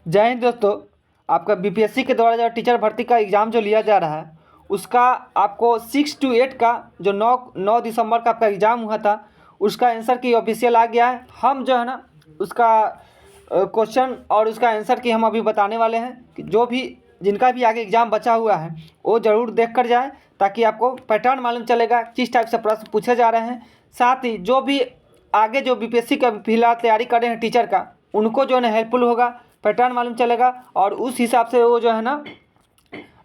जय हिंद दोस्तों। आपका बीपीएससी के द्वारा जो टीचर भर्ती का एग्ज़ाम जो लिया जा रहा है उसका आपको 6 to 8 का जो 9 दिसंबर का आपका एग्ज़ाम हुआ था उसका आंसर की ऑफिशियल आ गया है। हम जो है ना उसका क्वेश्चन और उसका आंसर की हम अभी बताने वाले हैं कि जो भी जिनका भी आगे एग्ज़ाम बचा हुआ है वो ज़रूर देख कर जाए ताकि आपको पैटर्न मालूम चलेगा किस टाइप से प्रश्न पूछे जा रहे हैं। साथ ही जो भी आगे जो बीपीएससी का फिलहाल तैयारी कर रहे हैं टीचर का उनको जो है ना हेल्पफुल होगा, पैटर्न मालूम चलेगा और उस हिसाब से वो जो है ना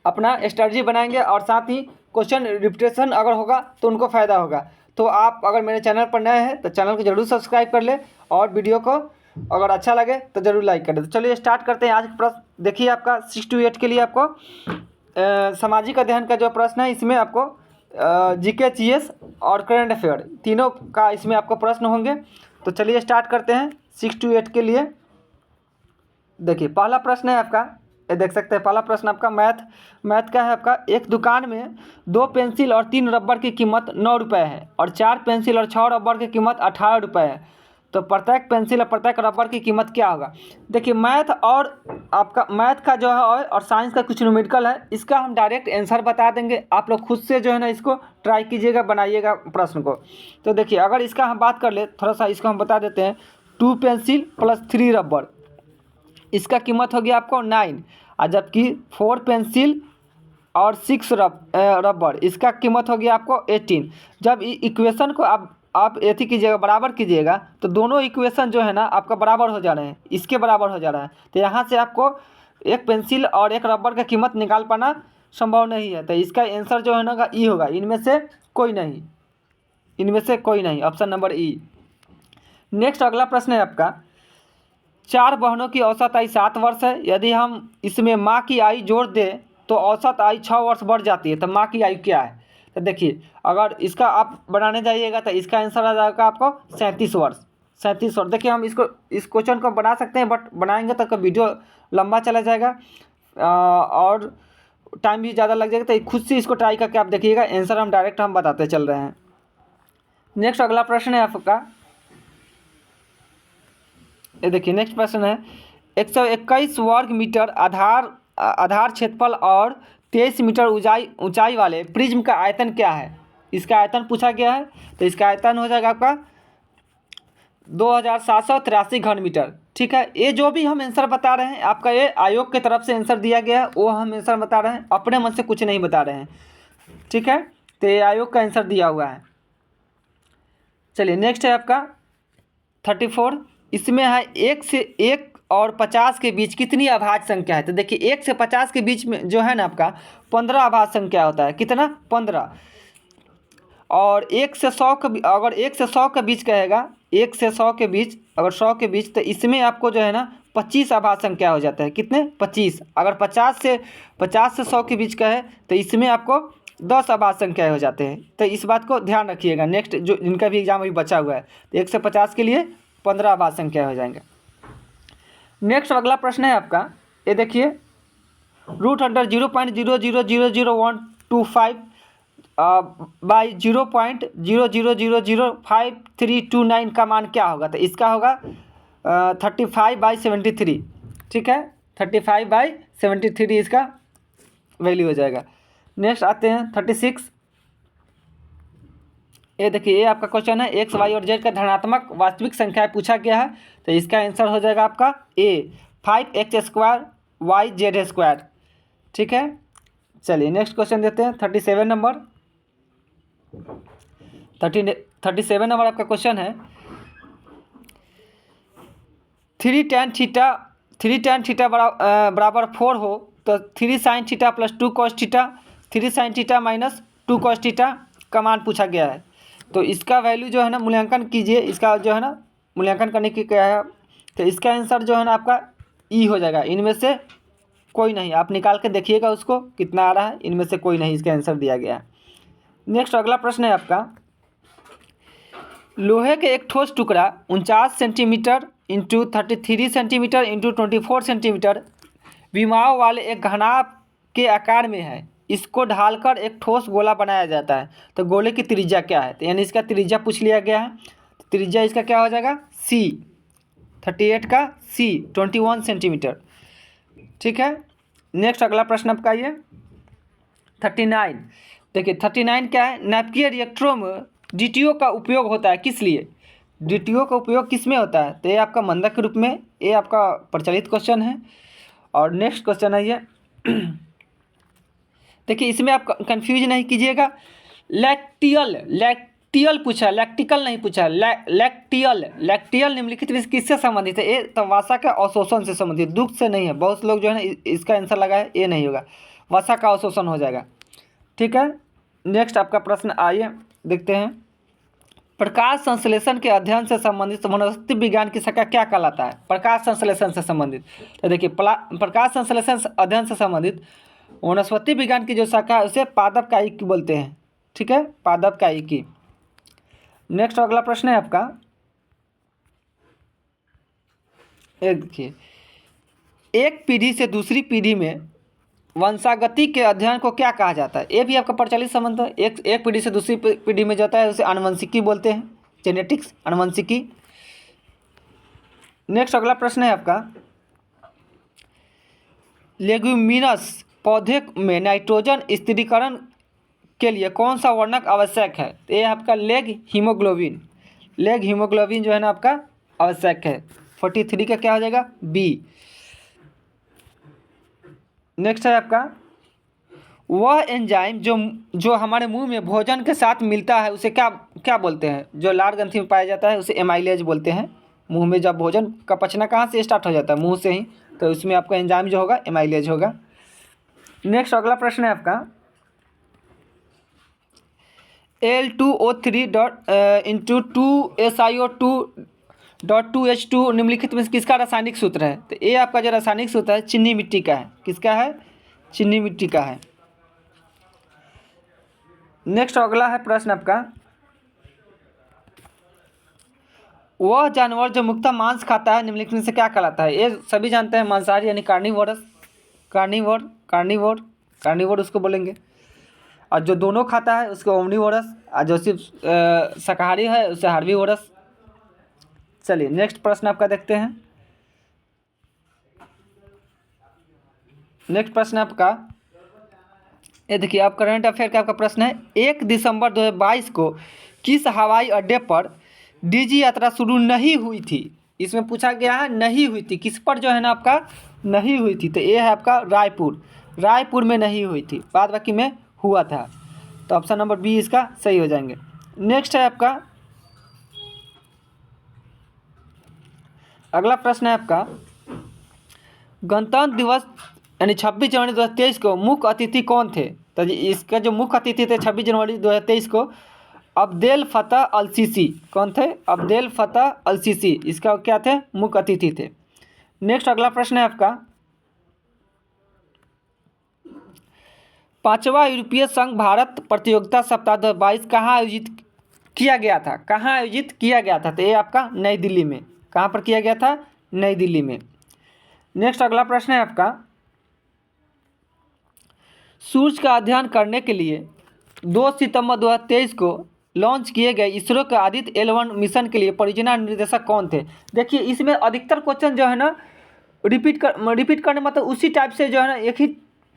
अपना स्ट्रेटजी बनाएंगे और साथ ही क्वेश्चन रिपीटेशन अगर होगा तो उनको फ़ायदा होगा। तो आप अगर मेरे चैनल पर नए हैं तो चैनल को ज़रूर सब्सक्राइब कर ले और वीडियो को अगर अच्छा लगे तो ज़रूर लाइक कर दे। तो चलिए स्टार्ट करते हैं आज का प्रश्न। देखिए आपका 6 to 8 के लिए आपको सामाजिक अध्ययन का जो प्रश्न है इसमें आपको जीके जीएस और करंट अफेयर तीनों का इसमें आपको प्रश्न होंगे। तो चलिए स्टार्ट करते हैं 6 to 8 के लिए। देखिए पहला प्रश्न है आपका, ये देख सकते हैं पहला प्रश्न आपका मैथ का है आपका। एक दुकान में 2 पेंसिल और 3 रबर की कीमत 9 रुपये है और 4 पेंसिल और 6 रबर की कीमत 18 रुपये है। तो प्रत्येक पेंसिल और प्रत्येक रबर की कीमत क्या होगा। देखिए मैथ और आपका मैथ का जो है और साइंस का कुछ न्यूमेरिकल है, इसका हम डायरेक्ट आंसर बता देंगे। आप लोग खुद से जो है ना इसको ट्राई कीजिएगा, बनाइएगा प्रश्न को। तो देखिए अगर इसका हम बात कर ले थोड़ा सा इसको हम बता देते हैं। 2 पेंसिल प्लस 3 रबर इसका कीमत हो गया आपको 9 और जबकि 4 पेंसिल और 6 रबर इसका कीमत हो गया आपको 18। जब इक्वेशन को आप ऐसी कीजिएगा बराबर कीजिएगा तो दोनों इक्वेशन जो है ना आपका बराबर हो जा रहे हैं, इसके बराबर हो जा रहा है। तो यहाँ से आपको एक पेंसिल और एक रबर का कीमत निकाल पाना संभव नहीं है। तो इसका आंसर जो है ना ई होगा, इनमें से कोई नहीं, ऑप्शन नंबर ई। नेक्स्ट अगला प्रश्न है आपका। 4 बहनों की औसत आयु 7 वर्ष है। यदि हम इसमें माँ की आयु जोड़ दें तो औसत आयु 6 वर्ष बढ़ जाती है। तो माँ की आयु क्या है। तो देखिए अगर इसका आप बनाने जाइएगा तो इसका आंसर आ जाएगा आपको 37 वर्ष। देखिए हम इस क्वेश्चन को बना सकते हैं बट बनाएंगे तो वीडियो लंबा चला जाएगा और टाइम भी ज़्यादा लग जाएगा। तो खुद से इसको ट्राई करके आप देखिएगा, आंसर हम डायरेक्ट बताते चल रहे हैं। नेक्स्ट अगला प्रश्न है आपका, ये देखिए नेक्स्ट प्रश्न है। 121 वर्ग मीटर आधार क्षेत्रफल और 23 मीटर ऊंचाई वाले प्रिज्म का आयतन क्या है। इसका आयतन पूछा गया है। तो इसका आयतन हो जाएगा आपका 2783 घन मीटर। ठीक है, ये जो भी हम आंसर बता रहे हैं आपका ये आयोग की तरफ से आंसर दिया गया है, वो हम आंसर बता रहे हैं, अपने मन से कुछ नहीं बता रहे हैं। ठीक है, तो ये आयोग का आंसर दिया हुआ है। चलिए नेक्स्ट है आपका 34। इसमें है 1 से 1 और 50 के बीच कितनी अभाज्य संख्या है। तो देखिए 1 से 50 के बीच में जो है ना आपका 15 अभाज्य संख्या होता है। कितना, 15। और 1 से 100 के अगर 1 से 100 के बीच कहेगा, 1 से 100 के बीच, अगर 100 के बीच, तो इसमें आपको जो है ना 25 अभाज्य संख्या हो जाता है। कितने, 25। अगर 50 से 100 के बीच कहे तो इसमें आपको 10 अभाज्य संख्या हो जाते हैं। तो इस बात को ध्यान रखिएगा। नेक्स्ट जो जिनका भी एग्जाम अभी बचा हुआ है तो 1 से 50 के लिए 15 अभाज्य संख्या हो जाएंगे। नेक्स्ट अगला प्रश्न है आपका, ये देखिए √0.0000125 बाई 0.00005329 का मान क्या होगा। तो इसका होगा 35/73। ठीक है, 35/73 इसका वैल्यू हो जाएगा। नेक्स्ट आते हैं 36। ये देखिए ये आपका क्वेश्चन है, एक्स वाई और जेड का धनात्मक वास्तविक संख्या पूछा गया है। तो इसका आंसर हो जाएगा आपका ए 5x² yz²। ठीक है, चलिए नेक्स्ट क्वेश्चन देते हैं 37 नंबर। 37 नंबर आपका क्वेश्चन है। 3 tan थीटा बराबर 4 हो तो 3 sin theta plus 2 cos theta, 3 sin theta minus 2 cos theta का मान पूछा गया है। तो इसका वैल्यू जो है ना मूल्यांकन कीजिए, इसका जो है ना मूल्यांकन करने की क्या है। तो इसका आंसर जो है ना आपका ई हो जाएगा। इनमें से कोई नहीं, आप निकाल के देखिएगा उसको कितना आ रहा है। इनमें से कोई नहीं इसका आंसर दिया गया है। नेक्स्ट अगला प्रश्न है आपका। लोहे के एक ठोस टुकड़ा 49 centimetre into 33 centimetre into 24 centimetre विमाओं वाले एक घनाभ के आकार में है। इसको ढालकर एक ठोस गोला बनाया जाता है। तो गोले की त्रिज्या क्या है। तो यानी इसका त्रिज्या पूछ लिया गया है। तो त्रिज्या इसका क्या हो जाएगा, सी 38 का सी 21 सेंटीमीटर। ठीक है। नेक्स्ट अगला प्रश्न आपका ये 39। देखिए 39 क्या है, नाभिकीय रिएक्टरों में DTO का उपयोग होता है किस लिए? DTO का उपयोग किस में होता है? तो ये आपका मंदक के रूप में, ये आपका प्रचलित क्वेश्चन है। और नेक्स्ट क्वेश्चन है ये देखिए इसमें आप कंफ्यूज नहीं कीजिएगा, लैक्टियल पूछा, लैक्टिकल नहीं पूछा, लैक्टियल निम्नलिखित में किससे संबंधित है? ये तो वसा का अवशोषण से संबंधित, दुग्ध से नहीं है। बहुत से लोग जो है ना इसका आंसर लगा है, ये नहीं होगा, वसा का अवशोषण हो जाएगा। ठीक है। नेक्स्ट आपका प्रश्न आइए देखते हैं, प्रकाश संश्लेषण के अध्ययन से संबंधित वनस्पति विज्ञान की शाखा क्या कहलाता है? प्रकाश संश्लेषण से संबंधित, तो देखिए प्रकाश संश्लेषण अध्ययन से संबंधित वनस्पति विज्ञान की जो शाखा है उसे पादप कायिकी बोलते हैं। ठीक है, पादप कायिकी। नेक्स्ट अगला प्रश्न है आपका, देखिए एक पीढ़ी से दूसरी पीढ़ी में वंशागति के अध्ययन को क्या कहा जाता है? ये भी आपका प्रचलित संबंध है। एक पीढ़ी से दूसरी पीढ़ी में जाता है उसे आनुवंशिकी बोलते हैं, जेनेटिक्स, आनुवंशिकी। नेक्स्ट अगला प्रश्न है आपका, लेग्यूमिनस पौधे में नाइट्रोजन स्थिरीकरण के लिए कौन सा वर्णक आवश्यक है? तो ये आपका लेग हीमोग्लोबिन जो है ना आपका आवश्यक है। 43 का क्या हो जाएगा? बी। नेक्स्ट है आपका, वह एंजाइम जो हमारे मुंह में भोजन के साथ मिलता है उसे क्या बोलते हैं? जो लार ग्रंथि में पाया जाता है उसे एमाइलेज बोलते हैं। मुंह में जब भोजन का पचना कहाँ से स्टार्ट हो जाता है? मुंह से ही, तो इसमें आपका एंजाइम जो होगा एमाइलेज होगा। नेक्स्ट अगला प्रश्न है आपका, L2O3 इंटू 2SiO2.2H2 निम्नलिखित में किसका रासायनिक सूत्र है? तो ये आपका जो रासायनिक सूत्र है चीनी मिट्टी का है। किसका है? चीनी मिट्टी का है। नेक्स्ट अगला है प्रश्न आपका, वह जानवर जो मुख्यतः मांस खाता है निम्नलिखित में से क्या कहलाता है? ये सभी जानते हैं, मांसाहारी यानी कार्निवोर उसको बोलेंगे। और जो दोनों खाता है उसको ओमनीवोरस, और जो सिर्फ शाकाहारी है उसे हार्बीवोरस। चलिए नेक्स्ट प्रश्न आपका देखते हैं। नेक्स्ट प्रश्न आपका, ये देखिए आप करंट अफेयर का आपका प्रश्न है, 1 दिसंबर 2022 को किस हवाई अड्डे पर डीजी यात्रा शुरू नहीं हुई थी? इसमें पूछा गया है नहीं हुई थी, किस पर जो है ना आपका नहीं हुई थी? तो ये है आपका रायपुर में नहीं हुई थी, बाद बाकी में हुआ था। तो ऑप्शन नंबर बी इसका सही हो जाएंगे। नेक्स्ट है आपका, अगला प्रश्न है आपका, गणतंत्र दिवस यानी 26 जनवरी 2023 को मुख्य अतिथि कौन थे? तो इसका जो मुख्य अतिथि थे 26 जनवरी 2023 को अब्देल फतह अल सीसी। कौन थे? अब्देल फतह अल सीसी इसका क्या थे? मुख्य अतिथि थे। नेक्स्ट अगला प्रश्न है आपका, 5वां यूरोपीय संघ भारत प्रतियोगिता सप्ताह 2022 कहाँ आयोजित किया गया था? तो ये आपका नई दिल्ली में। कहाँ पर किया गया था? नई दिल्ली में। नेक्स्ट अगला प्रश्न है आपका, सूर्य का अध्ययन करने के लिए 2 सितंबर 2023 को लॉन्च किए गए इसरो के आदित्य L1 मिशन के लिए परियोजना निर्देशक कौन थे? देखिए इसमें अधिकतर क्वेश्चन जो है ना रिपीट करने मतलब उसी टाइप से जो है ना एक ही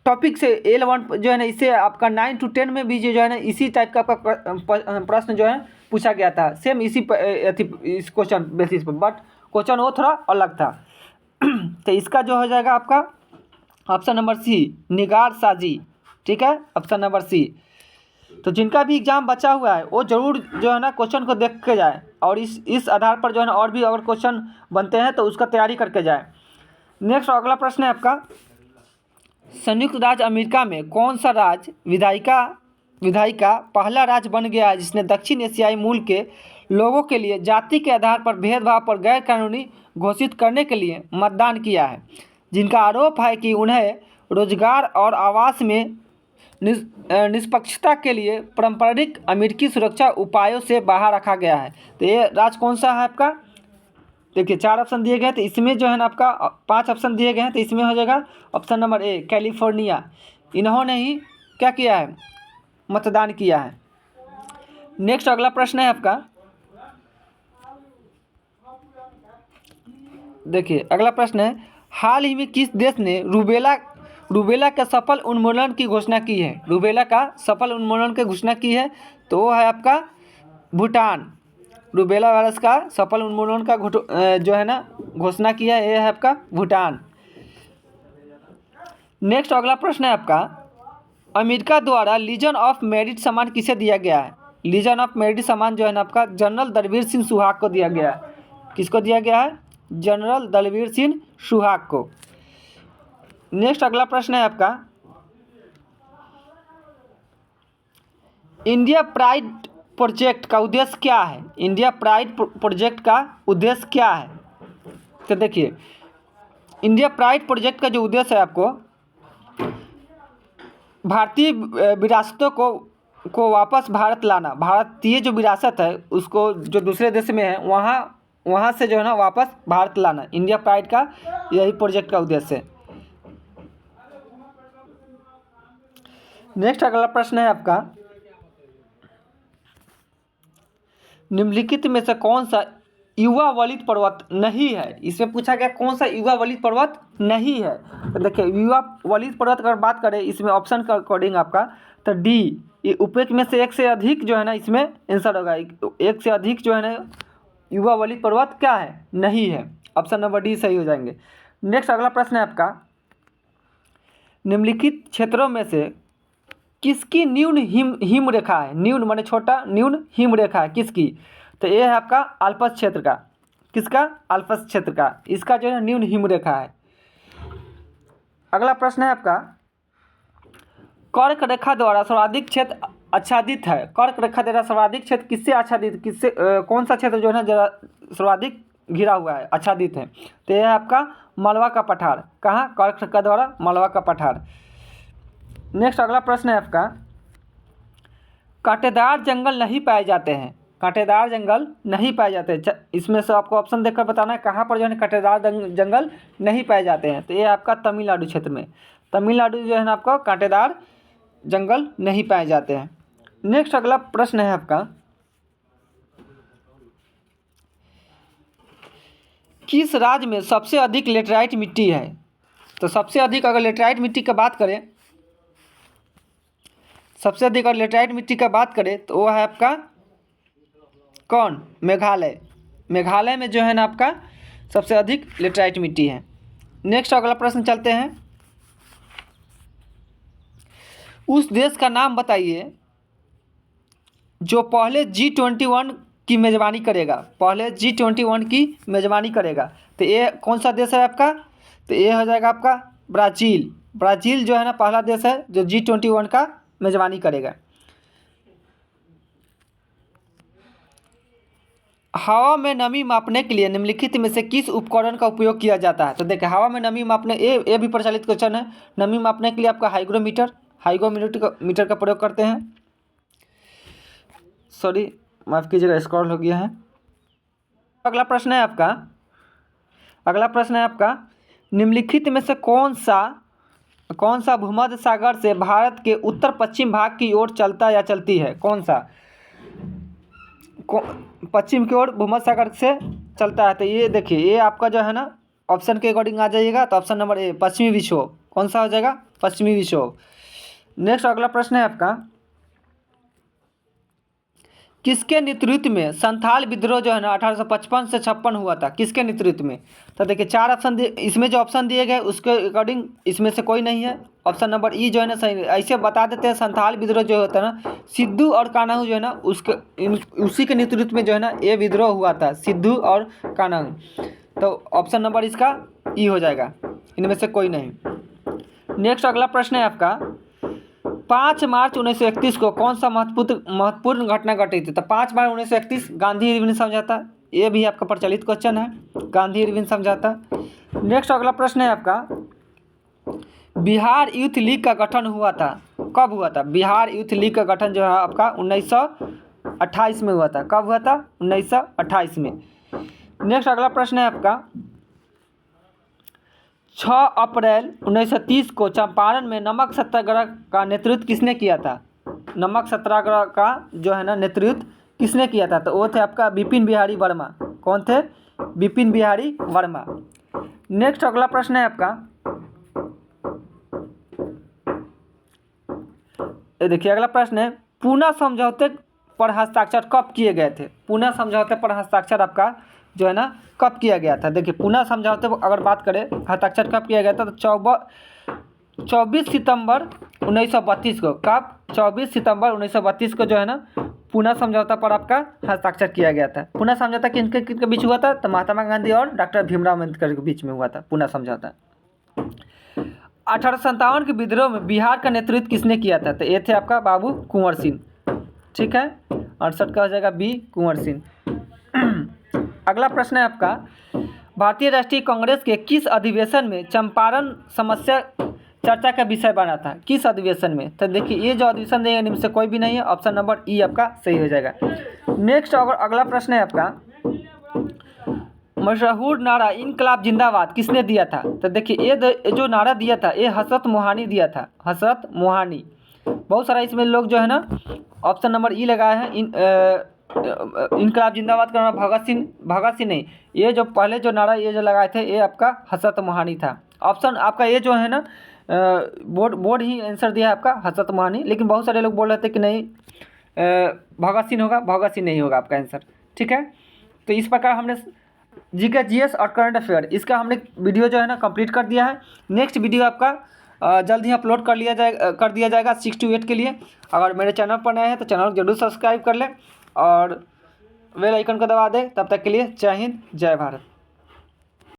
टॉपिक से L1 जो है ना इससे आपका 9 to 10 में भी जो है ना इसी टाइप का आपका प्रश्न जो है पूछा गया था, सेम इस क्वेश्चन बेसिस पर, बट क्वेश्चन वो थोड़ा अलग था। तो इसका जो हो जाएगा आपका ऑप्शन नंबर सी, निगार साजी। ठीक है, ऑप्शन नंबर सी। तो जिनका भी एग्जाम बचा हुआ है वो जरूर जो है ना क्वेश्चन को देख के जाए, और इस आधार पर जो है ना और भी अगर क्वेश्चन बनते हैं तो उसका तैयारी करके जाए। नेक्स्ट अगला प्रश्न है आपका, संयुक्त राज्य अमेरिका में कौन सा राज्य विधायिका पहला राज्य बन गया है जिसने दक्षिण एशियाई मूल के लोगों के लिए जाति के आधार पर भेदभाव पर गैर कानूनी घोषित करने के लिए मतदान किया है, जिनका आरोप है कि उन्हें रोजगार और आवास में निष्पक्षता के लिए पारंपरिक अमेरिकी सुरक्षा उपायों से बाहर रखा गया है? तो ये राज्य कौन सा है आपका? देखिए 4 ऑप्शन दिए गए, तो इसमें जो है ना आपका 5 ऑप्शन दिए गए हैं, तो इसमें हो जाएगा ऑप्शन नंबर ए, कैलिफोर्निया। इन्होंने ही क्या किया है? मतदान किया है। नेक्स्ट अगला प्रश्न है आपका, देखिए अगला प्रश्न है, हाल ही में किस देश ने रूबेला के सफल उन्मूलन की घोषणा की है? रूबेला का सफल उन्मूलन की घोषणा की है तो वो है आपका भूटान। रूबेला वायरस का सफल उन्मूलन का जो है ना घोषणा किया है, ये है आपका भूटान। नेक्स्ट अगला प्रश्न है आपका, अमेरिका द्वारा लीजन ऑफ मेरिट सम्मान किसे दिया गया है? लीजन ऑफ मेरिट सम्मान जो है ना आपका जनरल दलबीर सिंह सुहाग को दिया गया है। किसको दिया गया है? जनरल दलबीर सिंह सुहाग को। नेक्स्ट अगला प्रश्न है आपका, इंडिया प्राइड प्रोजेक्ट का उद्देश्य क्या है? इंडिया प्राइड प्रोजेक्ट का उद्देश्य क्या है? तो देखिए, इंडिया प्राइड प्रोजेक्ट का जो उद्देश्य है आपको भारतीय विरासतों को वापस भारत लाना। भारतीय जो विरासत है उसको जो दूसरे देश में है वहाँ से जो है ना वापस भारत लाना। इंडिया प्राइड का यही प्रोजेक्ट का उद्देश्य है। नेक्स्ट अगला प्रश्न है आपका, निम्नलिखित में से कौन सा युवा वलित पर्वत नहीं है? इसमें पूछा गया कौन सा युवा वलित पर्वत नहीं है। तो देखिए, युवा वलित पर्वत अगर बात करें इसमें ऑप्शन का अकॉर्डिंग आपका तो डी, ये उपयुक्त में से एक से अधिक जो है ना इसमें आंसर होगा। एक से अधिक जो है ना युवा वलित पर्वत क्या है? नहीं है। ऑप्शन नंबर डी सही हो जाएंगे। नेक्स्ट अगला प्रश्न है आपका, निम्नलिखित क्षेत्रों में से किसकी न्यून हिम रेखा है? न्यून माने छोटा, न्यून हिम रेखा है किसकी? तो ये है आपका अल्पस क्षेत्र का। किसका? अल्पस क्षेत्र का। इसका जो है न्यून हिम रेखा है। अगला प्रश्न है आपका, कर्क रेखा द्वारा सर्वाधिक क्षेत्र आच्छादित है। कर्क रेखा द्वारा सर्वाधिक क्षेत्र किससे आच्छादित, कौन सा क्षेत्र जो है ना जरा सर्वाधिक घिरा हुआ है, आच्छादित है? तो यह है आपका मालवा का पठार। कहाँ? कर्क रेखा द्वारा मालवा का पठार। नेक्स्ट अगला प्रश्न है आपका, कांटेदार जंगल नहीं पाए जाते हैं। कांटेदार जंगल नहीं पाए जाते हैं। इसमें से आपको ऑप्शन देखकर बताना है कहाँ पर जो है कांटेदार जंगल नहीं पाए जाते हैं। तो ये आपका तमिलनाडु क्षेत्र में। तमिलनाडु जो है ना आपको कांटेदार जंगल नहीं पाए जाते हैं। नेक्स्ट अगला प्रश्न है आपका, किस राज्य में सबसे अधिक लेटराइट मिट्टी है? तो सबसे अधिक अगर लेटराइट मिट्टी की बात करें, सबसे अधिक अगर लेटराइट मिट्टी का बात करें तो वो है आपका कौन? मेघालय। मेघालय में जो है ना आपका सबसे अधिक लेटराइट मिट्टी है। नेक्स्ट अगला प्रश्न चलते हैं, उस देश का नाम बताइए जो पहले G21 की मेज़बानी करेगा। पहले G21 की मेज़बानी करेगा। तो ये कौन सा देश है आपका? तो ये हो जाएगा आपका ब्राज़ील। ब्राज़ील जो है ना पहला देश है जो G21 का मेज़बानी करेगा। हवा में नमी मापने के लिए निम्नलिखित में से किस उपकरण का उपयोग किया जाता है? तो देखिए, हवा में नमी मापने, ये भी प्रचलित क्वेश्चन है। नमी मापने के लिए आपका हाइग्रोमीटर का प्रयोग करते हैं। सॉरी, माफ़ कीजिएगा, स्क्रॉल हो गया है। अगला प्रश्न है आपका, निम्नलिखित में से कौन सा भूमध्य सागर से भारत के उत्तर पश्चिम भाग की ओर चलता या चलती है? कौन सा पश्चिम की ओर भूमध्य सागर से चलता है? तो ये देखिए, ये आपका जो है ना ऑप्शन के अकॉर्डिंग आ जाइएगा। तो ऑप्शन नंबर ए, पश्चिमी विक्षोभ। कौन सा हो जाएगा? पश्चिमी विक्षोभ। नेक्स्ट अगला प्रश्न है आपका, किसके नेतृत्व में संथाल विद्रोह जो है ना 1855 से 56 हुआ था? किसके नेतृत्व में? तो देखिए, 4 ऑप्शन इसमें जो ऑप्शन दिए गए उसके अकॉर्डिंग इसमें से कोई नहीं है। ऑप्शन नंबर ई जो है ना सही। ऐसे बता देते हैं, संथाल विद्रोह जो होता है ना सिद्धू और कान्हू जो है ना उसी के नेतृत्व में जो है ना ये विद्रोह हुआ था, सिद्धू और कान्हू। तो ऑप्शन नंबर इसका ई हो जाएगा, इनमें से कोई नहीं। नेक्स्ट अगला प्रश्न है आपका, 5 मार्च 1931 को कौन सा महत्वपूर्ण घटना घटी थी? तो 5 मार्च 1931 गांधी इरविन समझौता। ये भी आपका प्रचलित क्वेश्चन है, गांधी इरविन समझौता। नेक्स्ट अगला प्रश्न है आपका, बिहार यूथ लीग का गठन हुआ था, कब हुआ था? बिहार यूथ लीग का गठन जो है आपका 1928 में हुआ था। कब हुआ था? 1928 में। नेक्स्ट अगला प्रश्न है आपका, 6 अप्रैल 1930 को चंपारण में नमक सत्याग्रह का नेतृत्व किसने किया था? नमक सत्याग्रह का जो है ना नेतृत्व किसने किया था? तो वो थे आपका बिपिन बिहारी वर्मा। कौन थे? बिपिन बिहारी वर्मा। नेक्स्ट अगला प्रश्न है आपका, ये देखिए अगला प्रश्न है, पूना समझौते पर हस्ताक्षर कब किए गए थे? पूना समझौते पर हस्ताक्षर आपका जो है ना कब किया गया था? देखिए पूना समझौते पर अगर बात करें हस्ताक्षर कब किया गया था, तो 24 सितंबर 1932 को। कब? 24 सितंबर 1932 को जो है ना पूना समझौता पर आपका हस्ताक्षर किया गया था। पूना समझौता किनके किनके बीच हुआ था? तो महात्मा गांधी और डॉक्टर भीमराव अम्बेडकर के बीच में हुआ था पूना समझौता। 1857 के विद्रोह में बिहार का नेतृत्व किसने किया था? तो ये थे आपका बाबू कुंवर सिंह। ठीक है, 68 का हो जाएगा बी, कुंवर सिंह। अगला प्रश्न है आपका, भारतीय राष्ट्रीय कांग्रेस के किस अधिवेशन में चंपारण समस्या चर्चा का विषय बना था? किस अधिवेशन में? तो देखिए ये जो अधिवेशन देंगे इनमें से कोई भी नहीं है, ऑप्शन नंबर ई आपका सही हो जाएगा। नेक्स्ट अगला प्रश्न है आपका, मशहूर नारा इनकलाब जिंदाबाद किसने दिया था? तो देखिए ये जो नारा दिया था ये हजरत मोहानी दिया था, हजरत मोहानी। बहुत सारा इसमें लोग जो है ना ऑप्शन नंबर ई लगाए हैं। इनकलाब जिंदाबाद का नारा भगत सिंह नहीं, ये जो पहले जो नारा ये जो लगाए थे ये आपका हजरत मोहानी था। ऑप्शन आपका ये जो है ना बोर्ड ही आंसर दिया है आपका हजरत मोहानी, लेकिन बहुत सारे लोग बोल रहे थे कि नहीं भगत सिंह होगा, भगत सिंह नहीं होगा आपका आंसर। ठीक है, तो इस प्रकार हमने जीके जीएस और करंट अफेयर इसका हमने वीडियो जो है ना कंप्लीट कर दिया है। नेक्स्ट वीडियो आपका जल्द ही अपलोड कर दिया जाएगा 6 to 8 के लिए। अगर मेरे चैनल पर नए हैं तो चैनल को जरूर सब्सक्राइब कर लें और बेल आइकन को दबा दें। तब तक के लिए जय हिंद, जय भारत।